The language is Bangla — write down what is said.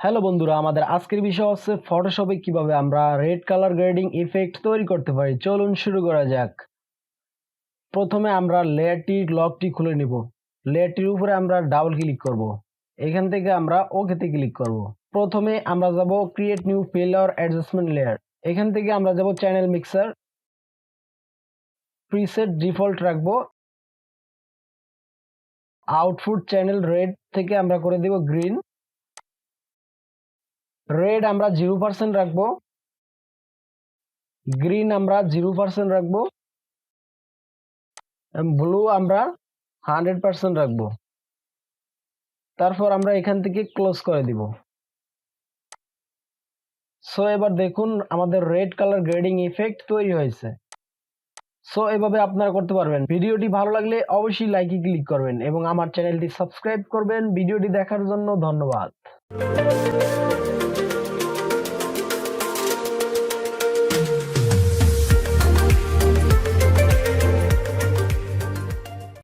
হ্যালো বন্ধুরা, আমাদের আজকের বিষয় হচ্ছে ফটোশপে কিভাবে আমরা রেড কালার গ্রেডিং ইফেক্ট তৈরি করতে পারি। চলুন শুরু করা যাক। প্রথমে আমরা লেয়ারটির লকটি খুলে নিব। লেয়ারটির উপরে আমরা ডাবল ক্লিক করব। এখান থেকে আমরা ওকেতে ক্লিক করব। প্রথমে আমরা যাব create new filter adjustment layer. এখান থেকে আমরা যাব চ্যানেল মিক্সার, প্রিসেট ডিফল্ট রাখবো। আউটপুট চ্যানেল রেড থেকে আমরা করে দেব গ্রিন। রেড আমরা 0% রাখবো, গ্রিন আমরা 0% রাখবো, ব্লু আমরা 100% রাখবো। তারপর আমরা এখান থেকে ক্লোজ করে দিব। সো এবার দেখুন আমাদের রেড কালার গ্রেডিং ইফেক্ট তৈরি হয়েছে। সো এভাবে আপনারা করতে পারবেন। ভিডিওটি ভালো লাগলে অবশ্যই লাইকে ক্লিক করবেন এবং আমার চ্যানেলটি সাবস্ক্রাইব করবেন। ভিডিওটি দেখার জন্য ধন্যবাদ।